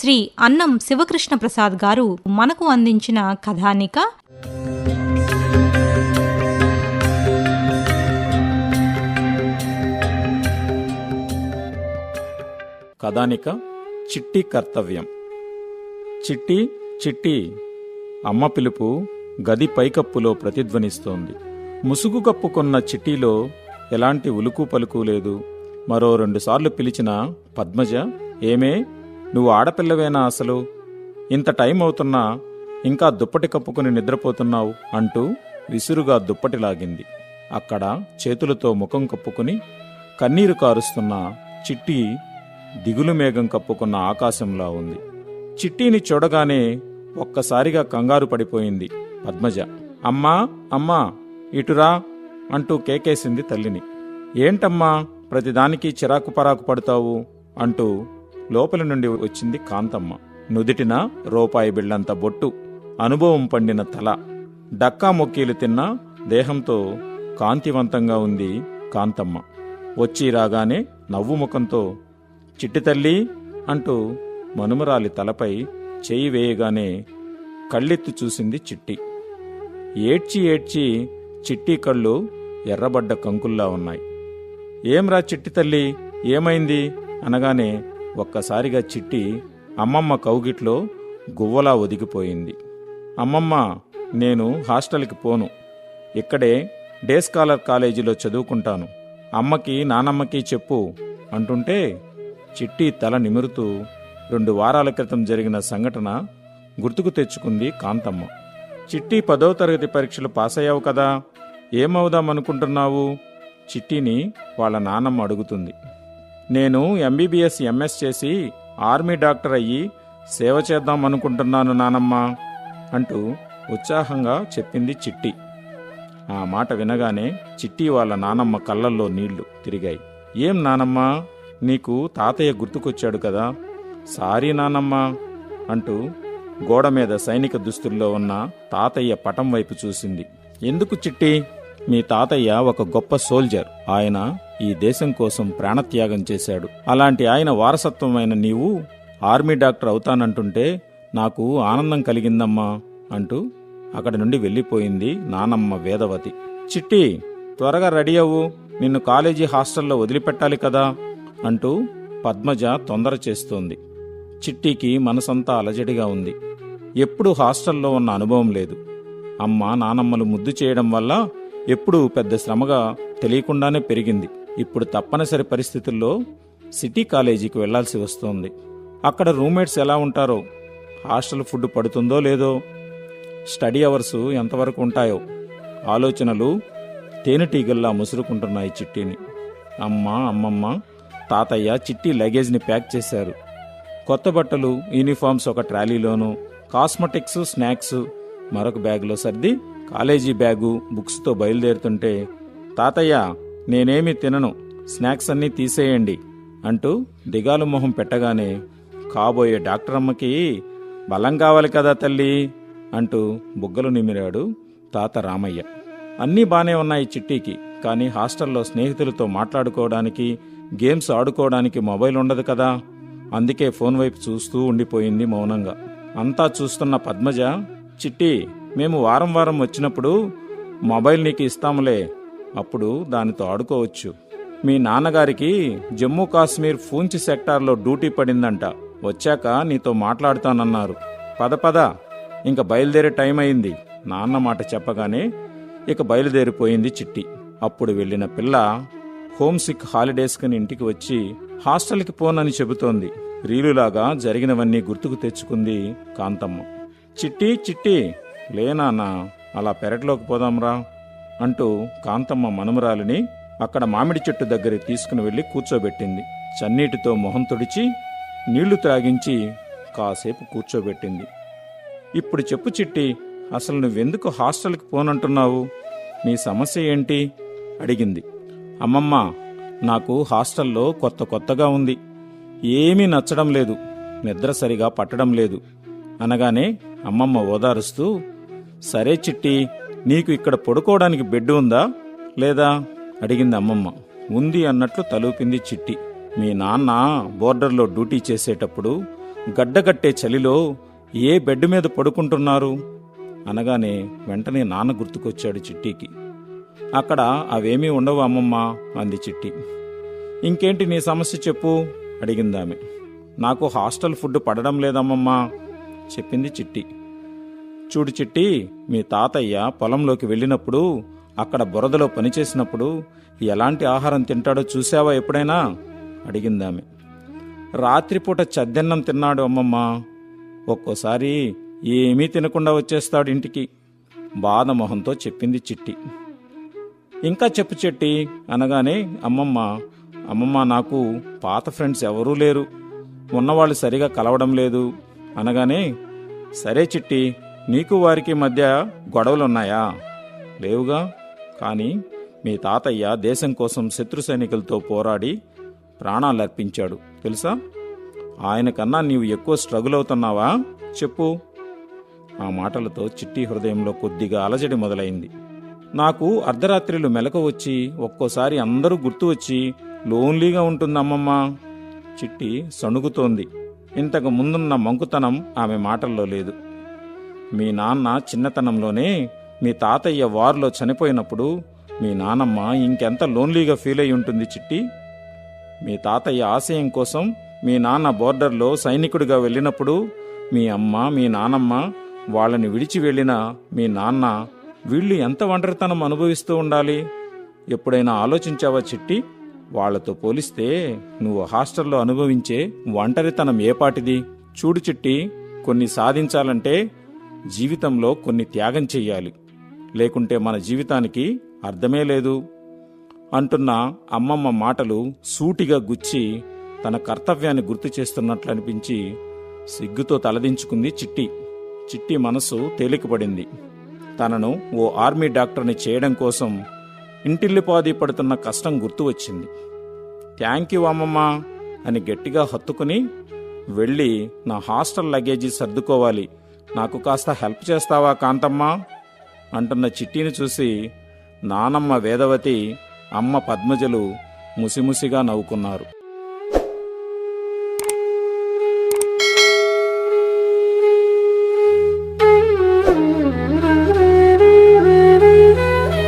శ్రీ అన్నం శివకృష్ణ ప్రసాద్ గారు మనకు అందించిన కథానిక కథానిక చిట్టి కర్తవ్యం. చిట్టి చిట్టి అమ్మ పిలుపు గది పైకప్పులో ప్రతిధ్వనిస్తోంది. ముసుగు కప్పుకొన్న చిట్టిలో ఎలాంటి ఉలుకు పలుకు లేదు. మరో 2 సార్లు పిలిచిన పద్మజ, ఏమే నువ్వు ఆడపిల్లవేనా అసలు? ఇంత టైం అవుతున్నా ఇంకా దుప్పటి కప్పుకుని నిద్రపోతున్నావు అంటూ విసురుగా దుప్పటి లాగింది. అక్కడ చేతులతో ముఖం కప్పుకుని కన్నీరు కారుస్తున్న చిట్టి దిగులు మేఘం కప్పుకున్న ఆకాశంలా ఉంది. చిట్టిని చూడగానే ఒక్కసారిగా కంగారు పడిపోయింది పద్మజ. అమ్మా అమ్మా ఇటురా అంటూ కేకేసింది తల్లిని. ఏంటమ్మా ప్రతిదానికి చిరాకు పరాకు పడతావు అంటూ లోపలి నుండి వచ్చింది కాంతమ్మ. నుదిటిన రూపాయి బిళ్ళంత బొట్టు, అనుభవం పండిన తల, డక్కా మొక్కీలు తిన్న దేహంతో కాంతివంతంగా ఉంది కాంతమ్మ. వచ్చి రాగానే నవ్వు ముఖంతో చిట్టి తల్లి అంటూ మనుమరాలి తలపై చేయి వేయగానే కళ్ళెత్తి చూసింది చిట్టి. ఏడ్చి ఏడ్చి చిట్టి కళ్ళు ఎర్రబడ్డ కంకుల్లా ఉన్నాయి. ఏంరా చిట్టి తల్లి ఏమైంది అనగానే ఒక్కసారిగా చిట్టి అమ్మమ్మ కౌగిట్లో గువ్వలా ఒదిగిపోయింది. అమ్మమ్మ, నేను హాస్టల్కి పోను, ఇక్కడే డే స్కాలర్ కాలేజీలో చదువుకుంటాను, అమ్మకి నానమ్మకి చెప్పు అంటుంటే చిట్టి తల నిమురుతూ 2 వారాల క్రితం జరిగిన సంఘటన గుర్తుకు తెచ్చుకుంది కాంతమ్మ. చిట్టి 10వ తరగతి పరీక్షలు పాస్ అయ్యావు కదా, ఏమవుదామనుకుంటున్నావు? చిట్టిని వాళ్ళ నానమ్మ అడుగుతుంది. నేను MBBS MS చేసి ఆర్మీ డాక్టర్ అయ్యి సేవ చేద్దామనుకుంటున్నాను నానమ్మ అంటూ ఉత్సాహంగా చెప్పింది చిట్టి. ఆ మాట వినగానే చిట్టి వాళ్ళ నానమ్మ కళ్ళల్లో నీళ్లు తిరిగాయి. ఏం నానమ్మ, నీకు తాతయ్య గుర్తుకొచ్చాడు కదా, సారీ నానమ్మ అంటూ గోడ మీద సైనిక దుస్తుల్లో ఉన్న తాతయ్య పటం వైపు చూసింది. ఎందుకు చిట్టి? మీ తాతయ్య ఒక గొప్ప సోల్జర్. ఆయన ఈ దేశం కోసం ప్రాణత్యాగం చేశాడు. అలాంటి ఆయన వారసత్వమైన నీవు ఆర్మీ డాక్టర్ అవుతానంటుంటే నాకు ఆనందం కలిగిందమ్మా అంటూ అక్కడి నుండి వెళ్ళిపోయింది నానమ్మ వేదవతి. చిట్టి త్వరగా రెడీ అవ్వు, నిన్ను కాలేజీ హాస్టల్లో వదిలిపెట్టాలి కదా అంటూ పద్మజ తొందర చేస్తోంది. చిట్టికి మనసంతా అలజడిగా ఉంది. ఎప్పుడూ హాస్టల్లో ఉన్న అనుభవం లేదు. అమ్మ నానమ్మలు ముద్దు చేయడం వల్ల ఎప్పుడూ పెద్ద శ్రమగా తెలియకుండానే పెరిగింది. ఇప్పుడు తప్పనిసరి పరిస్థితుల్లో సిటీ కాలేజీకి వెళ్లాల్సి వస్తోంది. అక్కడ రూమ్మేట్స్ ఎలా ఉంటారో, హాస్టల్ ఫుడ్ పడుతుందో లేదో, స్టడీ అవర్స్ ఎంతవరకు ఉంటాయో ఆలోచనలు తేనెటీగల్లా ముసురుకుంటున్నాయి చిట్టిని. అమ్మమ్మ తాతయ్య చిట్టి లగేజ్ని ప్యాక్ చేశారు. కొత్త బట్టలు, యూనిఫామ్స్ ఒక ట్రాలీలోను, కాస్మెటిక్స్, స్నాక్స్ మరొక బ్యాగులో సర్ది కాలేజీ బ్యాగు, బుక్స్తో బయలుదేరుతుంటే, తాతయ్య నేనేమీ తినను, స్నాక్స్ అన్నీ తీసేయండి అంటూ దిగాలు మొహం పెట్టగానే, కాబోయే డాక్టర్ అమ్మకి బలం కావాలి కదా తల్లి అంటూ బుగ్గలు నిమిరాడు తాత రామయ్య. అన్నీ బానే ఉన్నాయి చిట్టికి, కానీ హాస్టల్లో స్నేహితులతో మాట్లాడుకోవడానికి, గేమ్స్ ఆడుకోవడానికి మొబైల్ ఉండదు కదా. అందుకే ఫోన్ వైపు చూస్తూ ఉండిపోయింది మౌనంగా. అంతా చూస్తున్న పద్మజ, చిట్టి మేము వారం వారం వచ్చినప్పుడు మొబైల్ నీకు ఇస్తాములే, అప్పుడు దానితో ఆడుకోవచ్చు. మీ నాన్నగారికి జమ్మూ కాశ్మీర్ పూంచ్ సెక్టార్లో డ్యూటీ పడిందంట, వచ్చాక నీతో మాట్లాడుతానన్నారు. పద పద, ఇంక బయలుదేరే టైం అయింది నాన్న మాట చెప్పగానే ఇక బయలుదేరిపోయింది చిట్టి. అప్పుడు వెళ్ళిన పిల్ల హోమ్సిక్ హాలిడేస్కని ఇంటికి వచ్చి హాస్టల్కి పోనని చెబుతోంది. రీలులాగా జరిగినవన్నీ గుర్తుకు తెచ్చుకుంది కాంతమ్మ. చిట్టి చిట్టి లేనాన్నా, అలా పెరట్లోకి పోదాంరా అంటూ కాంతమ్మ మనుమరాలిని అక్కడ మామిడి చెట్టు దగ్గరికి తీసుకుని వెళ్ళి కూర్చోబెట్టింది. చన్నీటితో మొహం తుడిచి నీళ్లు త్రాగించి కాసేపు కూర్చోబెట్టింది. ఇప్పుడు చెప్పు చిట్టి, అసలు నువ్వెందుకు హాస్టల్కి పోనంటున్నావు? నీ సమస్య ఏంటి అడిగింది. అమ్మమ్మ, నాకు హాస్టల్లో కొత్తగా ఉంది, ఏమీ నచ్చడం లేదు, నిద్ర సరిగా పట్టడం లేదు అనగానే అమ్మమ్మ ఓదారుస్తూ, సరే చిట్టి, నీకు ఇక్కడ పడుకోవడానికి బెడ్ ఉందా లేదా అడిగింది అమ్మమ్మ. ఉంది అన్నట్లు తలూపింది చిట్టి. మీ నాన్న బోర్డర్లో డ్యూటీ చేసేటప్పుడు గడ్డగట్టే చలిలో ఏ బెడ్ మీద పడుకుంటున్నారు అనగానే వెంటనే నాన్న గుర్తుకొచ్చాడు చిట్టికి. అక్కడ అవేమీ ఉండవు అమ్మమ్మ అంది చిట్టి. ఇంకేంటి నీ సమస్య చెప్పు అడిగిందామె. నాకు హాస్టల్ ఫుడ్ పడడం లేదమ్మమ్మా చెప్పింది చిట్టి. చూడు చిట్టి, మీ తాతయ్య పొలంలోకి వెళ్ళినప్పుడు అక్కడ బురదలో పనిచేసినప్పుడు ఎలాంటి ఆహారం తింటాడో చూసావా ఎప్పుడైనా అడిగిందామె. రాత్రిపూట చద్దెన్నం తిన్నాడు అమ్మమ్మ. ఒక్కోసారి ఏమీ తినకుండా వచ్చేస్తాడు ఇంటికి బాధమొహంతో చెప్పింది చిట్టి. ఇంకా చెప్పు చెట్టి అనగానే అమ్మమ్మ నాకు పాత ఫ్రెండ్స్ ఎవరూ లేరు, ఉన్నవాళ్ళు సరిగా కలవడం లేదు అనగానే, సరే చిట్టి, నీకు వారికి మధ్య గొడవలున్నాయా? లేవుగా. కానీ మీ తాతయ్య దేశం కోసం శత్రు సైనికులతో పోరాడి ప్రాణాలర్పించాడు తెలుసా? ఆయన కన్నా నీవు ఎక్కువ స్ట్రగుల్ అవుతున్నావా చెప్పు. ఆ మాటలతో చిట్టి హృదయంలో కొద్దిగా అలజడి మొదలైంది. నాకు అర్ధరాత్రిలు మెలకు వచ్చి ఒక్కోసారి అందరూ గుర్తు వచ్చి లోన్లీగా ఉంటుందమ్మమ్మ. చిట్టి సణుగుతోంది. ఇంతకు ముందున్న మంకుతనం ఆమె మాటల్లో లేదు. మీ నాన్న చిన్నతనంలోనే మీ తాతయ్య వార్లో చనిపోయినప్పుడు మీ నానమ్మ ఇంకెంత లోన్లీగా ఫీల్ అయి ఉంటుంది చిట్టి. మీ తాతయ్య ఆశయం కోసం మీ నాన్న బోర్డర్లో సైనికుడిగా వెళ్ళినప్పుడు మీ అమ్మ మీ నానమ్మ వాళ్ళని విడిచి వెళ్ళిన మీ నాన్న వీళ్ళు ఎంత ఒంటరితనం అనుభవిస్తూ ఉండాలి ఎప్పుడైనా ఆలోచించావా చిట్టి? వాళ్లతో పోలిస్తే నువ్వు హాస్టల్లో అనుభవించే ఒంటరితనం ఏపాటిది? చూడు చిట్టి, కొన్ని సాధించాలంటే జీవితంలో కొన్ని త్యాగం చెయ్యాలి, లేకుంటే మన జీవితానికి అర్థమే లేదు అంటున్న అమ్మమ్మ మాటలు సూటిగా గుచ్చి తన కర్తవ్యాన్ని గుర్తు చేస్తున్నట్లు అనిపించి సిగ్గుతో తలదించుకుంది చిట్టి. చిట్టి మనసు తేలికపడింది. తనను ఓ ఆర్మీ డాక్టర్ని చేయడం కోసం ఇంటిల్లిపాది పడుతున్న కష్టం గుర్తు వచ్చింది. థ్యాంక్ యూ అమ్మమ్మ అని గట్టిగా హత్తుకుని, వెళ్ళి నా హాస్టల్ లగేజీ సర్దుకోవాలి, నాకు కాస్త హెల్ప్ చేస్తావా కాంతమ్మ అంటున్న చిట్టిని చూసి నానమ్మ వేదవతి, అమ్మ పద్మజలు ముసిముసిగా నవ్వుకున్నారు.